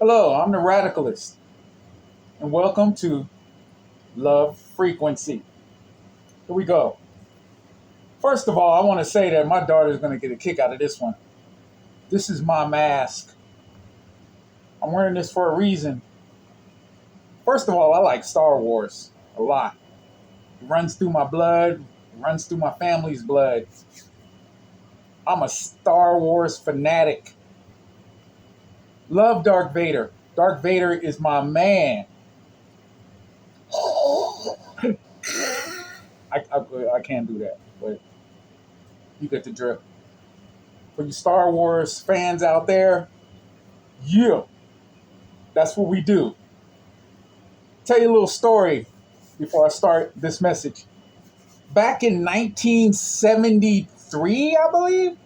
Hello, I'm the Radicalist, and welcome to Love Frequency. Here we go. First of all, I want to say that my daughter's going to get a kick out of this one. This is my mask. I'm wearing this for a reason. First of all, I like Star Wars a lot. It runs through my blood, it runs through my family's blood. I'm a Star Wars fanatic. Love Darth Vader. Darth Vader is my man. I can't do that, but you get the drift. For you Star Wars fans out there, yeah, that's what we do. Tell you a little story before I start this message. Back in 1973, I believe,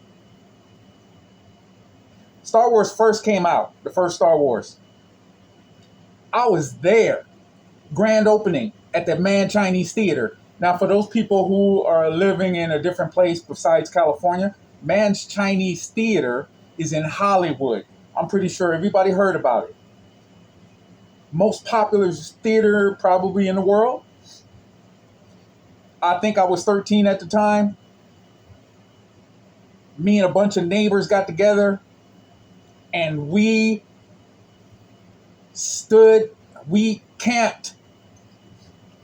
Star Wars first came out, the first Star Wars. I was there, grand opening at the Man Chinese Theater. Now, for those people who are living in a different place besides California, Man's Chinese Theater is in Hollywood. I'm pretty sure everybody heard about it. Most popular theater probably in the world. I think I was 13 at the time. Me and a bunch of neighbors got together and we camped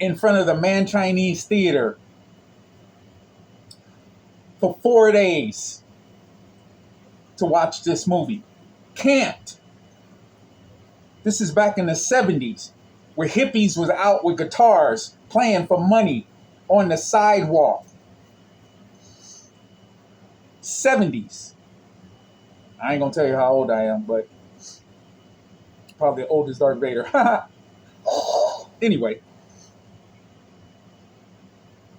in front of the Man Chinese Theater for 4 days to watch this movie. Camped. This is back in the 70s, where hippies was out with guitars playing for money on the sidewalk. 70s. I ain't gonna tell you how old I am, but probably the oldest Darth Vader. Anyway,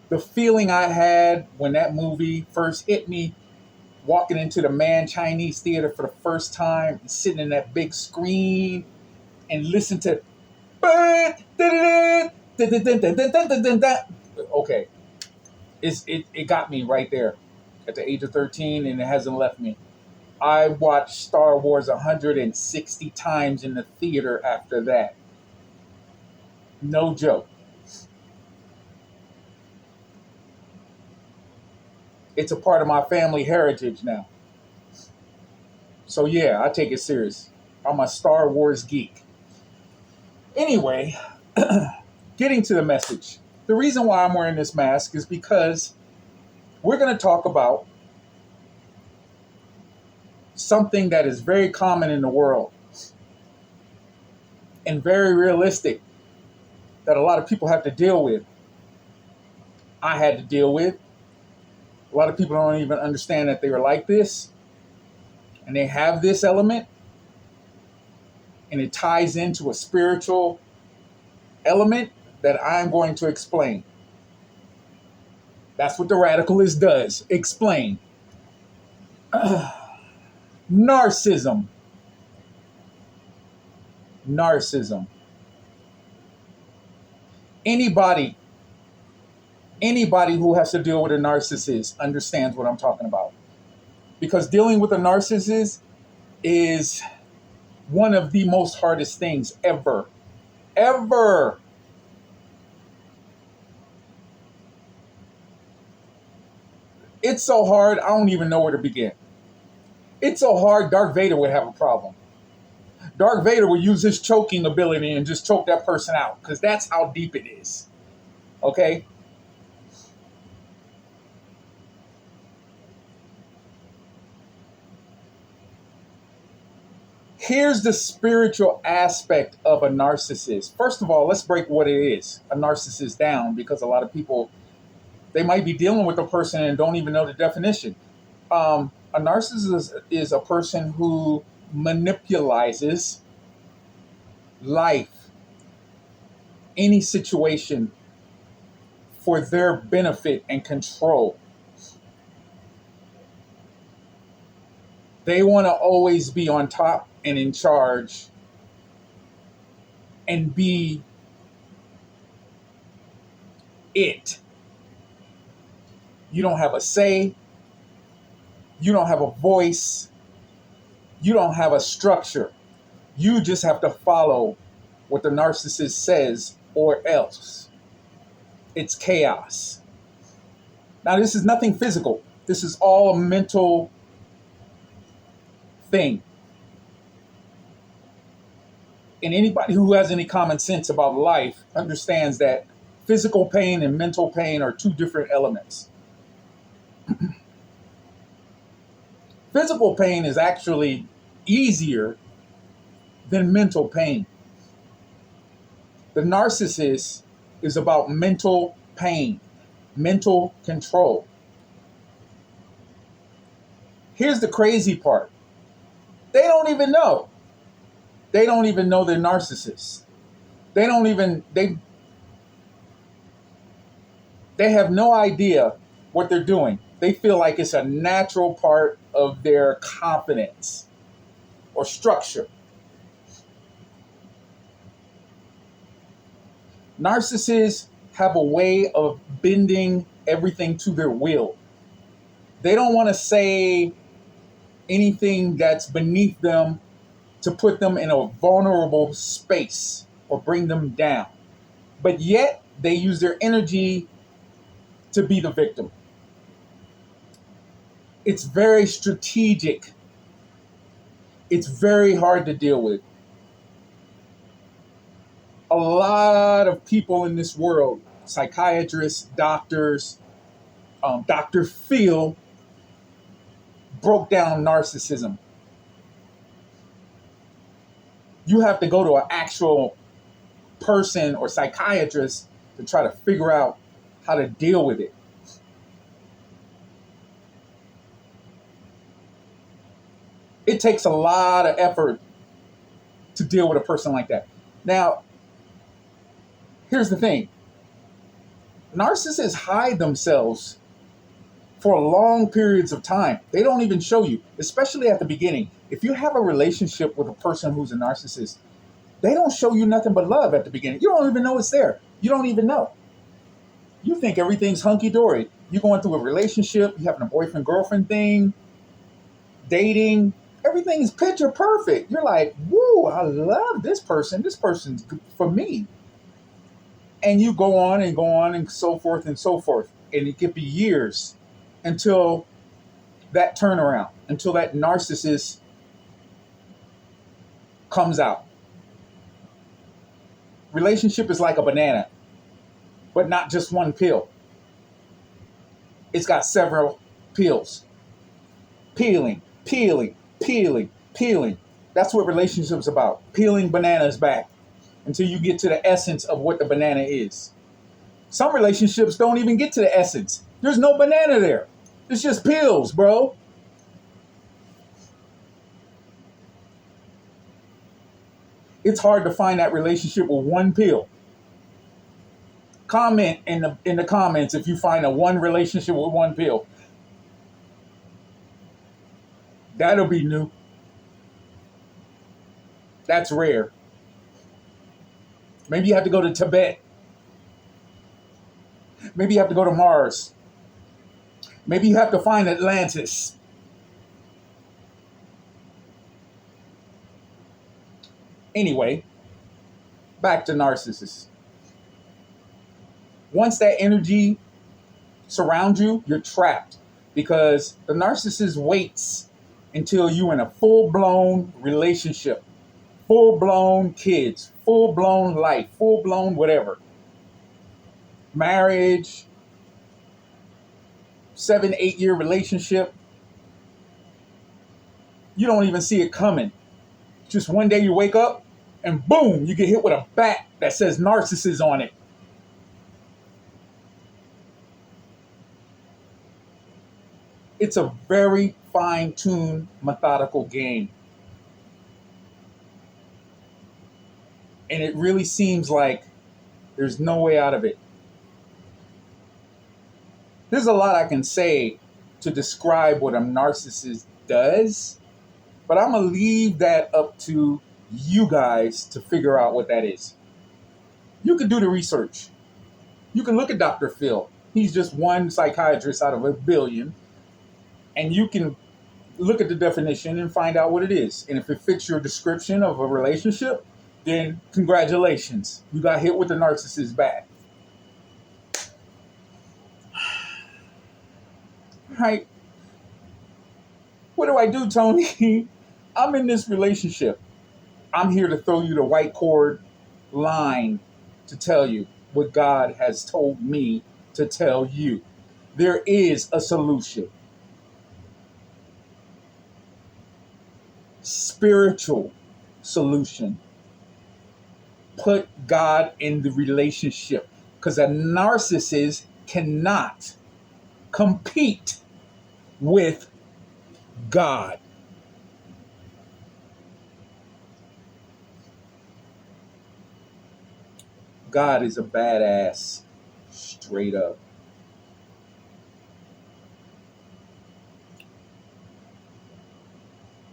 the feeling I had when that movie first hit me, walking into the Man Chinese Theater for the first time, and sitting in that big screen and listen to okay, it got me right there at the age of 13, and it hasn't left me. I watched Star Wars 160 times in the theater after that. No joke. It's a part of my family heritage now. So yeah, I take it serious. I'm a Star Wars geek. Anyway, getting to the message. The reason why I'm wearing this mask is because we're going to talk about something that is very common in the world and very realistic that a lot of people have to deal with. I had to deal with. A lot of people don't even understand that they are like this, and they have this element, and it ties into a spiritual element that I'm going to explain. That's what the Radicalist does. Explain. Narcissism. Narcissism. Anybody who has to deal with a narcissist understands what I'm talking about. Because dealing with a narcissist is one of the most hardest things ever. Ever. It's so hard, I don't even know where to begin. It's so hard, Darth Vader would have a problem. Darth Vader would use his choking ability and just choke that person out, because that's how deep it is. Okay? Here's the spiritual aspect of a narcissist. First of all, let's break what it is, a narcissist, down, because a lot of people, they might be dealing with a person and don't even know the definition. A narcissist is a person who manipulates life, any situation, for their benefit and control. They want to always be on top and in charge and be it. You don't have a say. You don't have a voice. You don't have a structure. You just have to follow what the narcissist says, or else it's chaos. Now, this is nothing physical. This is all a mental thing. And anybody who has any common sense about life understands that physical pain and mental pain are two different elements. Physical pain is actually easier than mental pain. The narcissist is about mental pain, mental control. Here's the crazy part. They don't even know. They don't even know they're narcissists. They have no idea what they're doing. They feel like it's a natural part of their confidence or structure. Narcissists have a way of bending everything to their will. They don't want to say anything that's beneath them to put them in a vulnerable space or bring them down. But yet, they use their energy to be the victim. It's very strategic. It's very hard to deal with. A lot of people in this world, psychiatrists, doctors, Dr. Phil, broke down narcissism. You have to go to an actual person or psychiatrist to try to figure out how to deal with it. It takes a lot of effort to deal with a person like that. Now, here's the thing. Narcissists hide themselves for long periods of time. They don't even show you, especially at the beginning. If you have a relationship with a person who's a narcissist, they don't show you nothing but love at the beginning. You don't even know it's there. You don't even know. You think everything's hunky-dory. You're going through a relationship, you're having a boyfriend-girlfriend thing, dating. Everything's picture perfect. You're like, woo, I love this person. This person's good for me. And you go on and so forth and so forth. And it could be years until that turnaround, until that narcissist comes out. Relationship is like a banana, but not just one peel. It's got several peels. Peeling. That's what relationships about. Peeling bananas back until you get to the essence of what the banana is. Some relationships don't even get to the essence. There's no banana there. It's just peels, bro. It's hard to find that relationship with one peel. Comment in the comments if you find a one relationship with one peel. That'll be new. That's rare. Maybe you have to go to Tibet. Maybe you have to go to Mars. Maybe you have to find Atlantis. Anyway, back to narcissists. Once that energy surrounds you, you're trapped because the narcissist waits until you're in a full-blown relationship, full-blown kids, full-blown life, full-blown whatever. Marriage, 7-8 year relationship. You don't even see it coming. Just one day you wake up and boom, you get hit with a bat that says narcissist on it. It's a very fine-tuned, methodical game. And it really seems like there's no way out of it. There's a lot I can say to describe what a narcissist does, but I'm going to leave that up to you guys to figure out what that is. You can do the research. You can look at Dr. Phil. He's just one psychiatrist out of a billion. And you can look at the definition and find out what it is. And if it fits your description of a relationship, then congratulations. You got hit with the narcissist bad. Right? What do I do, Tony? I'm in this relationship. I'm here to throw you the white cord line to tell you what God has told me to tell you. There is a solution. Spiritual solution. Put God in the relationship, because a narcissist cannot compete with God. God is a badass, straight up.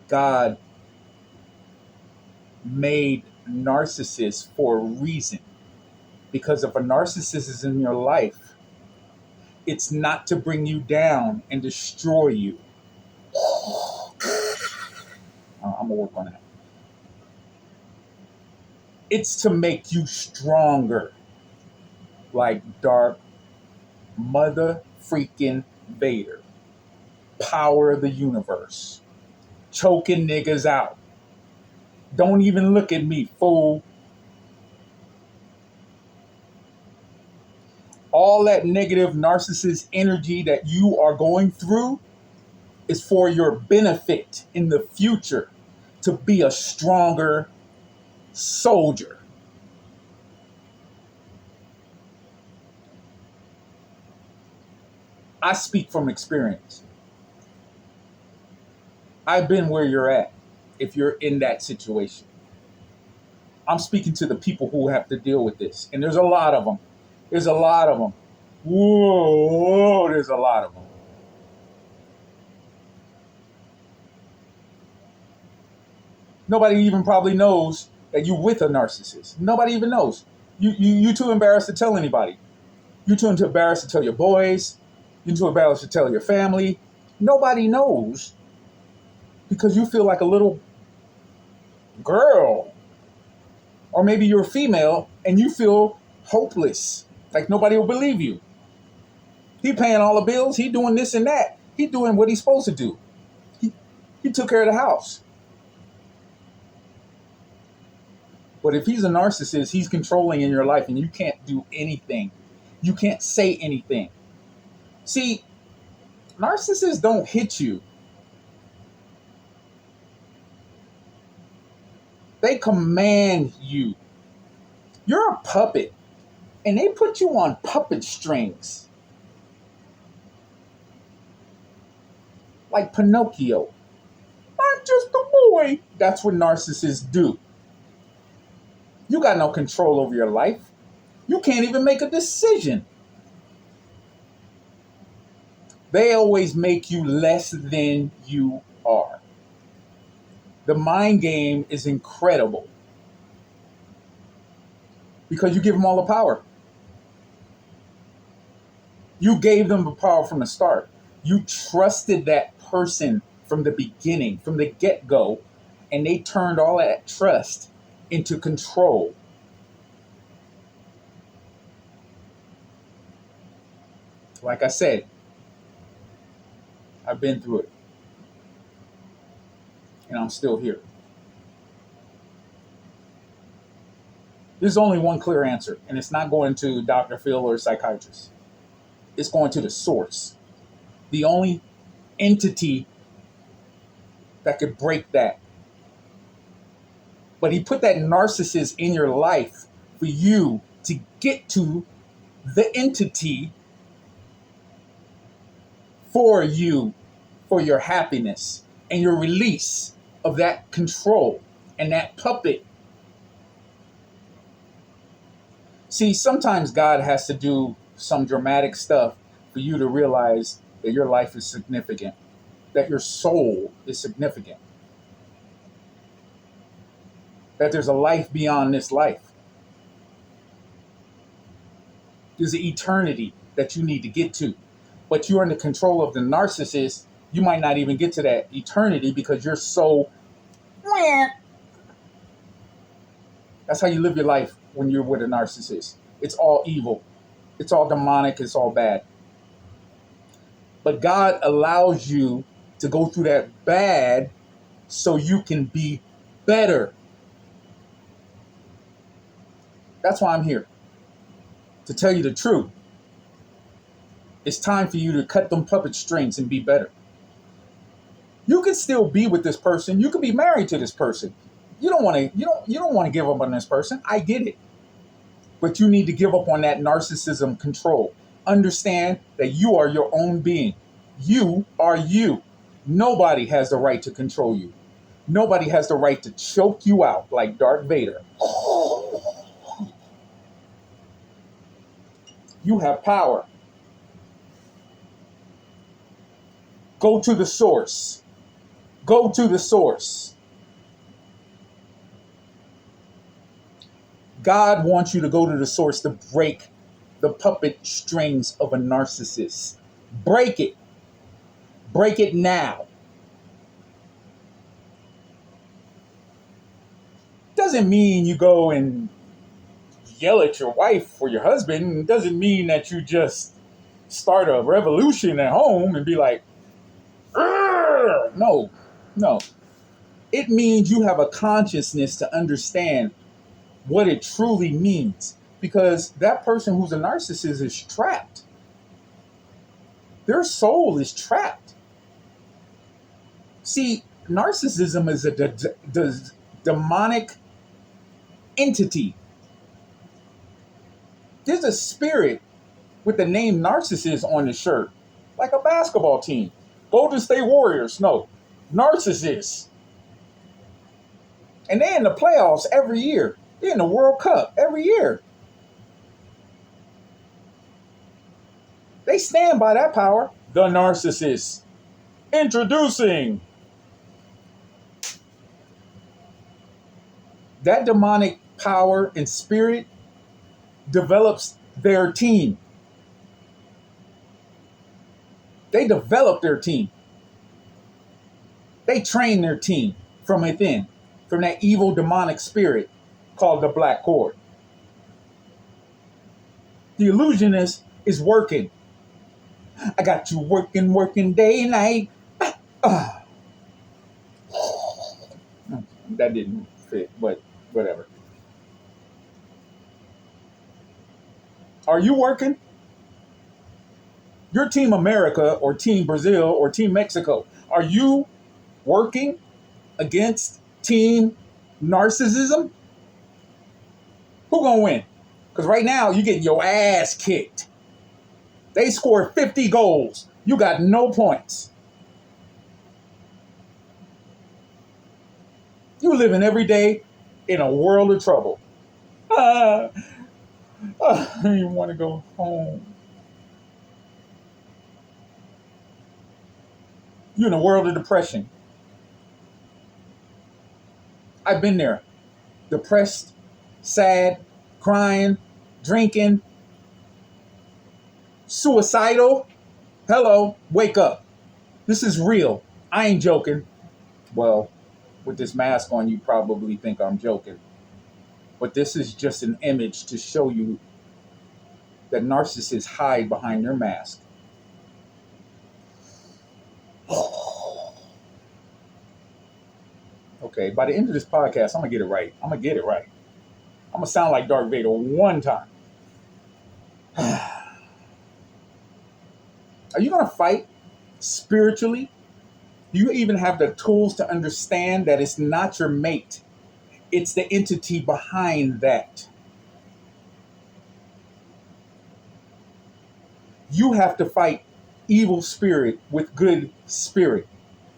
God made narcissists for a reason. Because if a narcissist is in your life, it's not to bring you down and destroy you. I'm gonna work on that. It's to make you stronger, like Dark Mother freaking Vader, power of the universe, choking niggas out. Don't even look at me, fool. All that negative narcissist energy that you are going through is for your benefit in the future, to be a stronger soldier. I speak from experience. I've been where you're at if you're in that situation. I'm speaking to the people who have to deal with this. And there's a lot of them. There's a lot of them. Whoa, there's a lot of them. Nobody even probably knows that you're with a narcissist. Nobody even knows. You too embarrassed to tell anybody. You're too embarrassed to tell your boys. You're too embarrassed to tell your family. Nobody knows because you feel like a little girl. Or maybe you're a female and you feel hopeless. Like nobody will believe you. He paying all the bills. He doing this and that. He doing what he's supposed to do. He took care of the house. But if he's a narcissist, he's controlling in your life and you can't do anything. You can't say anything. See, narcissists don't hit you. They command you. You're a puppet. And they put you on puppet strings. Like Pinocchio. I'm just a boy. That's what narcissists do. You got no control over your life. You can't even make a decision. They always make you less than you are. The mind game is incredible because you give them all the power. You gave them the power from the start. You trusted that person from the beginning, from the get-go, and they turned all that trust into control. Like I said, I've been through it. And I'm still here. There's only one clear answer, and it's not going to Dr. Phil or a psychiatrist. It's going to the source. The only entity that could break that. But he put that narcissist in your life for you to get to the entity for you, for your happiness and your release of that control and that puppet. See, sometimes God has to do some dramatic stuff for you to realize that your life is significant, that your soul is significant, that there's a life beyond this life. There's an eternity that you need to get to. But you're in the control of the narcissist You might not even get to that eternity because you're so. That's how you live your life when you're with a narcissist. It's all evil. It's all demonic. It's all bad. But God allows you to go through that bad so you can be better. That's why I'm here. To tell you the truth. It's time for you to cut them puppet strings and be better. You can still be with this person. You can be married to this person. You don't want to give up on this person. I get it. But you need to give up on that narcissism control. Understand that you are your own being. You are you. Nobody has the right to control you. Nobody has the right to choke you out like Darth Vader. You have power. Go to the source. Go to the source. God wants you to go to the source to break the puppet strings of a narcissist. Break it. Break it now. Doesn't mean you go and yell at your wife or your husband. It doesn't mean that you just start a revolution at home and be like, no. It means you have a consciousness to understand what it truly means. Because that person who's a narcissist is trapped. Their soul is trapped. See, narcissism is a demonic entity. There's a spirit with the name Narcissist on the shirt, like a basketball team. Golden State Warriors, no, Narcissists. And they're in the playoffs every year. They're in the World Cup every year. They stand by that power. The Narcissist. Introducing. That demonic power and spirit develops their team. They develop their team. They train their team from within, from that evil demonic spirit called the Black Cord. The illusionist is working. I got you working day and night. That didn't fit, but whatever. Are you working? Your Team America or Team Brazil or Team Mexico, are you working against Team Narcissism? Who gonna win? Because right now you're getting your ass kicked. They scored 50 goals. You got no points. You living every day in a world of trouble. I don't even want to go home. You're in a world of depression. I've been there. Depressed, sad, crying, drinking, suicidal. Hello, wake up. This is real. I ain't joking. Well, with this mask on, you probably think I'm joking. But this is just an image to show you that narcissists hide behind their mask. Okay, by the end of this podcast, I'm going to get it right. I'm going to sound like Darth Vader one time. Are you going to fight spiritually? Do you even have the tools to understand that it's not your mate? It's the entity behind that. You have to fight evil spirit with good spirit.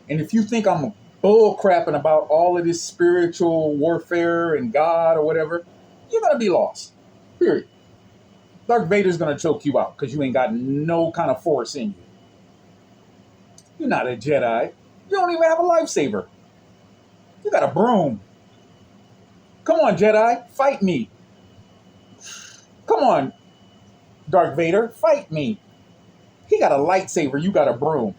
And if you think I'm bull crapping about all of this spiritual warfare and God or whatever, you're going to be lost. Period. Darth Vader's going to choke you out because you ain't got no kind of force in you. You're not a Jedi. You don't even have a lightsaber. You got a broom. Come on, Jedi, fight me. Come on, Darth Vader, fight me. He got a lightsaber, you got a broom.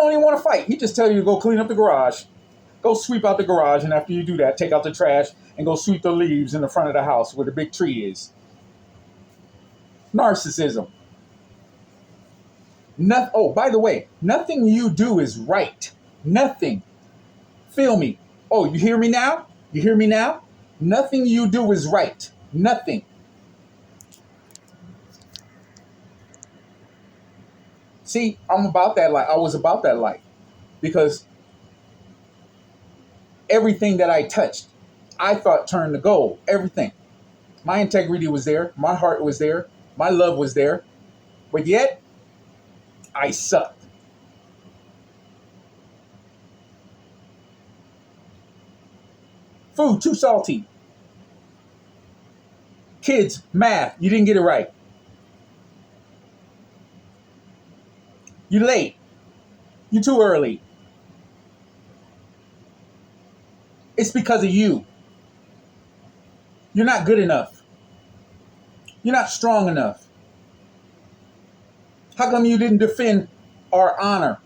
don't even want to fight. He just tell you to go clean up the garage. Go sweep out the garage, and after you do that, take out the trash and go sweep the leaves in the front of the house where the big tree is. Narcissism. Oh, by the way, nothing you do is right. Nothing. Feel me. Oh, you hear me now? You hear me now? Nothing you do is right. Nothing. See, I'm about that life. I was about that life because everything that I touched, I thought turned to gold. Everything. My integrity was there. My heart was there. My love was there. But yet, I sucked. Food too salty. Kids, math, you didn't get it right. You late. You too early. It's because of you. You're not good enough. You're not strong enough. How come you didn't defend our honor?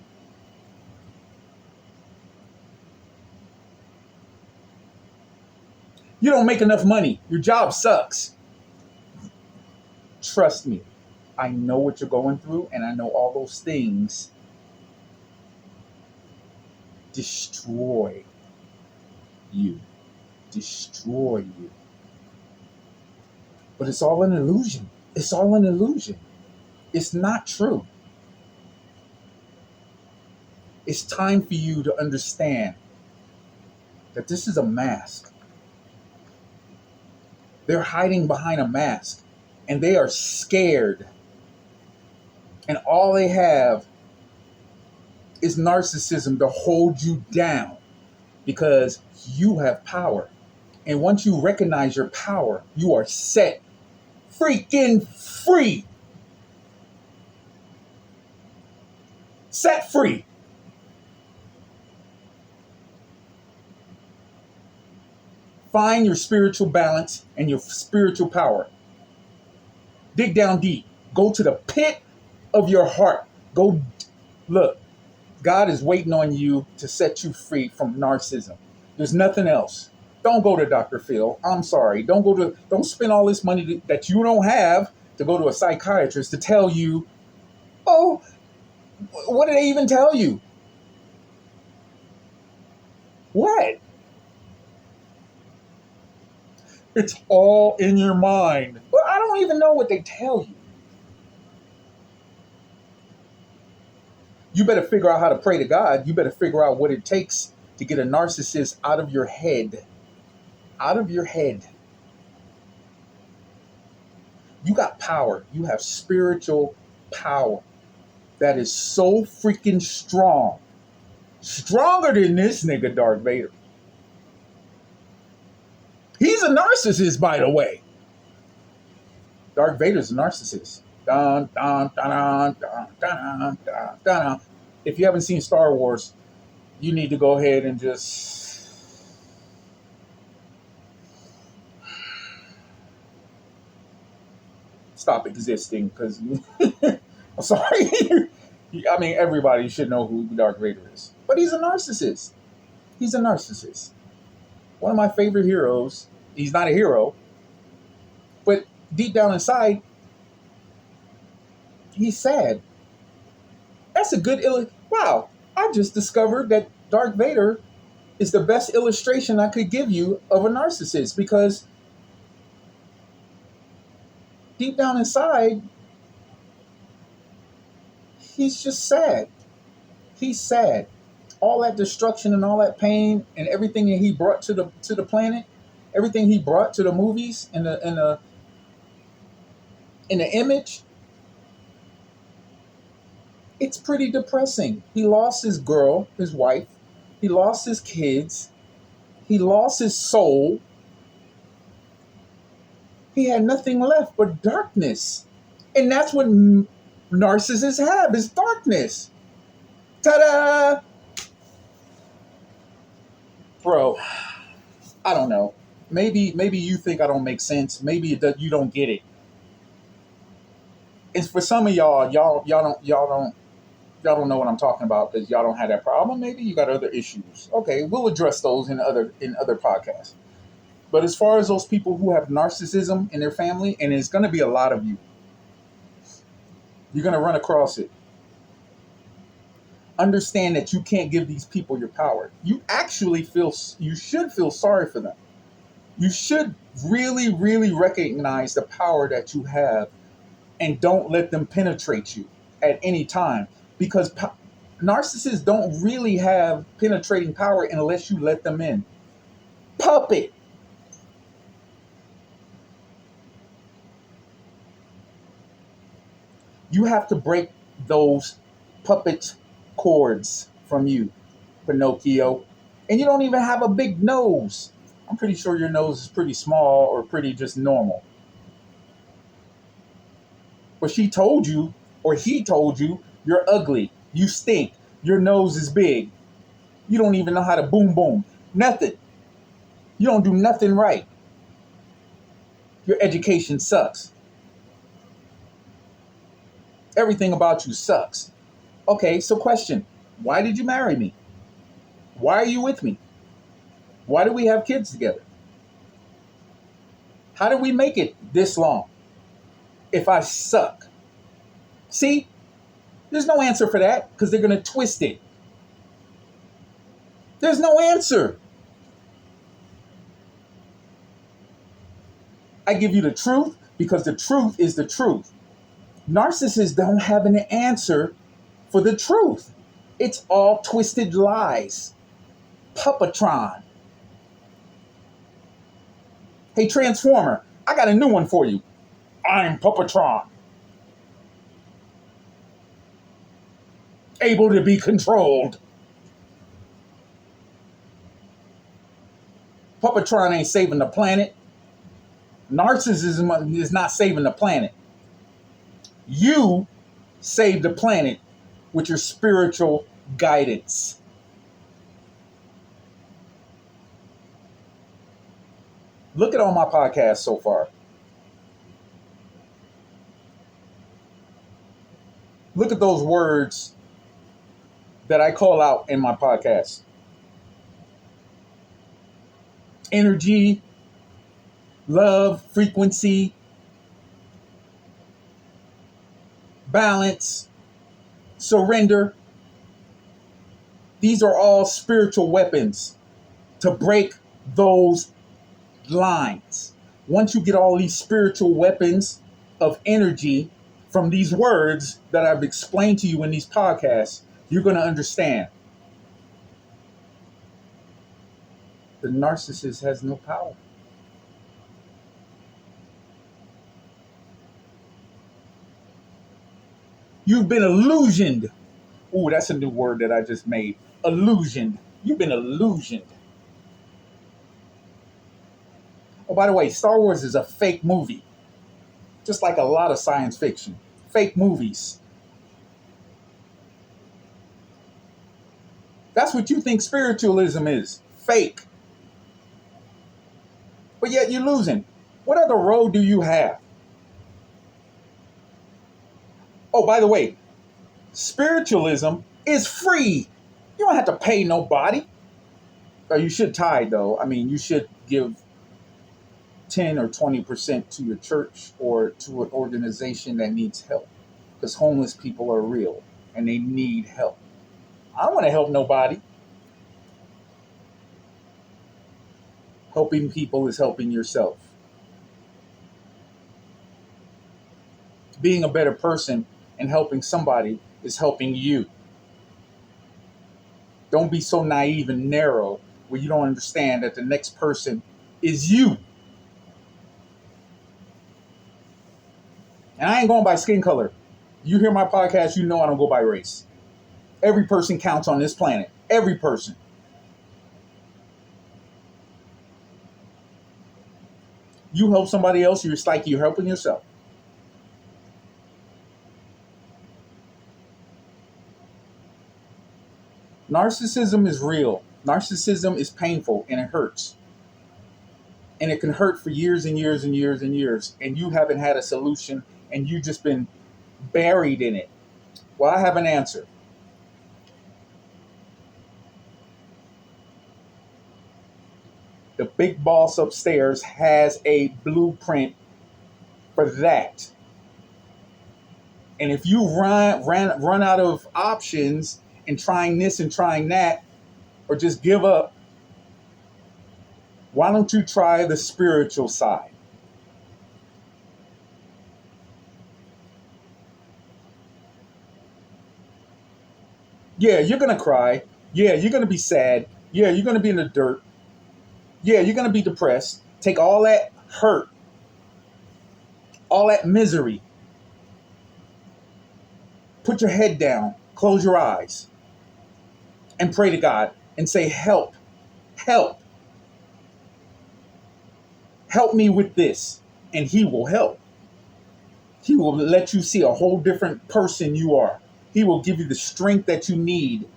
You don't make enough money. Your job sucks. Trust me. I know what you're going through, and I know all those things destroy you. Destroy you. But it's all an illusion. It's all an illusion. It's not true. It's time for you to understand that this is a mask. They're hiding behind a mask, and they are scared. And all they have is narcissism to hold you down because you have power. And once you recognize your power, you are set freaking free. Set free. Find your spiritual balance and your spiritual power. Dig down deep. Go to the pit of your heart. Go look. God is waiting on you to set you free from narcissism. There's nothing else. Don't go to Dr. Phil. I'm sorry. Don't spend all this money that you don't have to go to a psychiatrist to tell you, oh, what did they even tell you? What? It's all in your mind. Well, I don't even know what they tell you. You better figure out how to pray to God. You better figure out what it takes to get a narcissist out of your head. Out of your head. You got power. You have spiritual power that is so freaking strong. Stronger than this nigga, Darth Vader. He's a narcissist, by the way. Darth Vader's a narcissist. Dun, dun, dun, dun, dun, dun, dun, dun. If you haven't seen Star Wars, you need to go ahead and just stop existing, because I'm sorry. I mean, everybody should know who Darth Vader is. But he's a narcissist. He's a narcissist. One of my favorite heroes. He's not a hero, but deep down inside, he's sad. That's a good wow. I just discovered that Darth Vader is the best illustration I could give you of a narcissist, because deep down inside, he's just sad. He's sad. All that destruction and all that pain and everything that he brought to the planet, everything he brought to the movies and the image, it's pretty depressing. He lost his girl, his wife. He lost his kids. He lost his soul. He had nothing left but darkness. And that's what narcissists have, is darkness. Ta-da! Bro, I don't know. Maybe you think I don't make sense. Maybe you don't get it. It's for some of y'all don't. y'all don't know what I'm talking about because y'all don't have that problem. Maybe you got other issues. Okay, we'll address those in other podcasts. But as far as those people who have narcissism in their family, and it's going to be a lot of you, you're going to run across it. Understand that you can't give these people your power. You should feel sorry for them. You should really, really recognize the power that you have and don't let them penetrate you at any time, because narcissists don't really have penetrating power unless you let them in. Puppet. You have to break those puppet cords from you, Pinocchio. And you don't even have a big nose. I'm pretty sure your nose is pretty small or pretty just normal. But she told you, or he told you, you're ugly, you stink, your nose is big. You don't even know how to boom boom. Nothing. You don't do nothing right. Your education sucks. Everything about you sucks. Okay, so question. Why did you marry me? Why are you with me? Why do we have kids together? How did we make it this long if I suck? See, there's no answer for that because they're going to twist it. There's no answer. I give you the truth because the truth is the truth. Narcissists don't have an answer for the truth. It's all twisted lies. Puppetron. Hey, Transformer, I got a new one for you. I'm Puppetron. Able to be controlled. Puppetron ain't saving the planet. Narcissism is not saving the planet. You save the planet with your spiritual guidance. Look at all my podcasts so far. Look at those words that I call out in my podcast. Energy, love, frequency, balance, surrender. These are all spiritual weapons to break those lines. Once you get all these spiritual weapons of energy from these words that I've explained to you in these podcasts, you're going to understand. The narcissist has no power. You've been illusioned. Ooh, that's a new word that I just made. Illusioned. You've been illusioned. Oh, by the way, Star Wars is a fake movie. Just like a lot of science fiction. Fake movies. That's what you think spiritualism is. Fake. But yet you're losing. What other road do you have? Oh, by the way, spiritualism is free. You don't have to pay nobody. Or you should tithe, though. I mean, you should give 10 or 20% to your church or to an organization that needs help. Because homeless people are real and they need help. I don't want to help nobody. Helping people is helping yourself. Being a better person and helping somebody is helping you. Don't be so naive and narrow where you don't understand that the next person is you. And I ain't going by skin color. You hear my podcast, you know I don't go by race. Every person counts on this planet. Every person. You help somebody else, it's like you're helping yourself. Narcissism is real. Narcissism is painful and it hurts. And it can hurt for years and years and years and years. And you haven't had a solution and you've just been buried in it. Well, I have an answer. The big boss upstairs has a blueprint for that. And if you run out of options and trying this and trying that, or just give up, why don't you try the spiritual side? Yeah, you're going to cry. Yeah, you're going to be sad. Yeah, you're going to be in the dirt. Yeah, you're going to be depressed. Take all that hurt, all that misery. Put your head down, close your eyes, and pray to God and say, help, help, help me with this. And He will help. He will let you see a whole different person you are. He will give you the strength that you need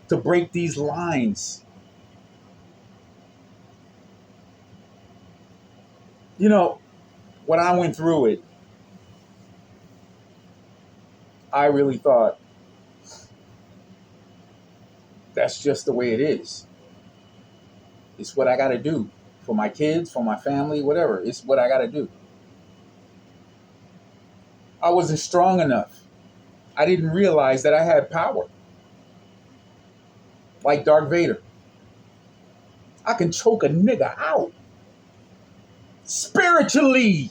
to break these lines. You know, when I went through it, I really thought, that's just the way it is. It's what I got to do for my kids, for my family, whatever. It's what I got to do. I wasn't strong enough. I didn't realize that I had power. Like Darth Vader. I can choke a nigga out. Spiritually.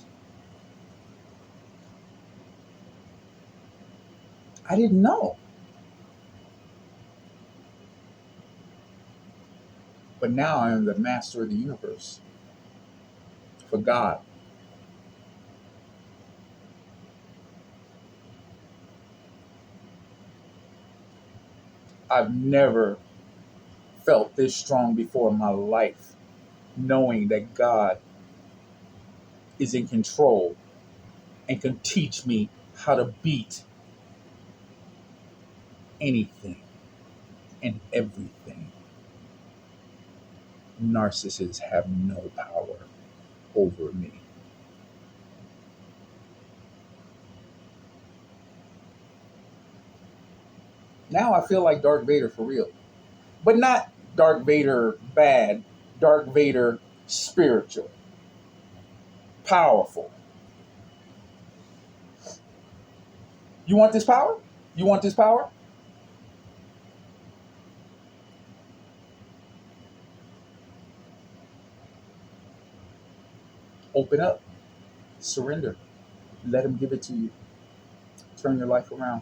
I didn't know. But now I am the master of the universe. For God. I've never felt this strong before in my life, knowing that God is in control and can teach me how to beat anything and everything. Narcissists have no power over me. Now I feel like Darth Vader for real. But not Darth Vader bad, Darth Vader spiritual, powerful. You want this power? You want this power? Open up, surrender, let Him give it to you. Turn your life around.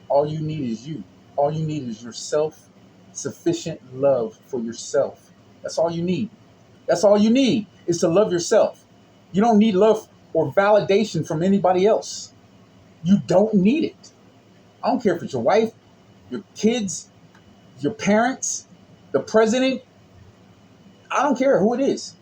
All you need is you. All you need is your self-sufficient love for yourself. That's all you need. That's all you need is to love yourself. You don't need love or validation from anybody else. You don't need it. I don't care if it's your wife, your kids, your parents, the president. I don't care who it is.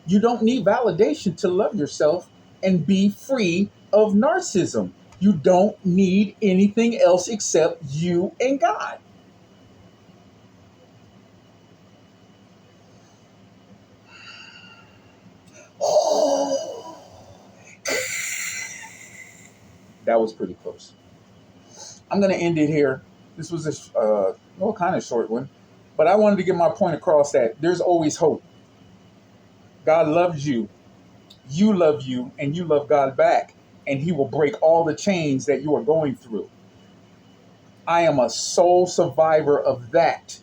You don't need validation to love yourself and be free of narcissism. You don't need anything else except you and God. That was pretty close. I'm going to end it here. This was a kind of short one, but I wanted to get my point across that there's always hope. God loves you. You love you, and you love God back, and He will break all the chains that you are going through. I am a sole survivor of that.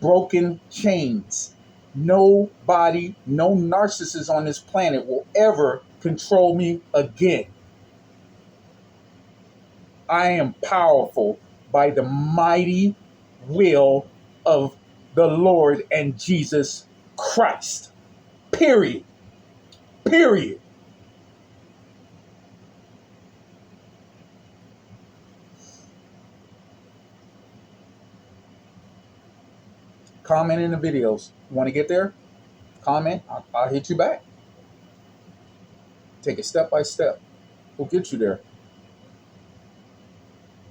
Broken chains. Nobody, no narcissist on this planet will ever control me again. I am powerful by the mighty will of the Lord and Jesus Christ. Period. Period. Comment in the videos. You want to get there? Comment. I'll hit you back. Take it step by step. We'll get you there.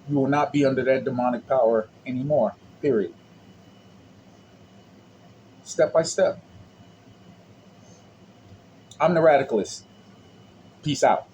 You will not be under that demonic power anymore. Period. Step by step. I'm the radicalist. Peace out.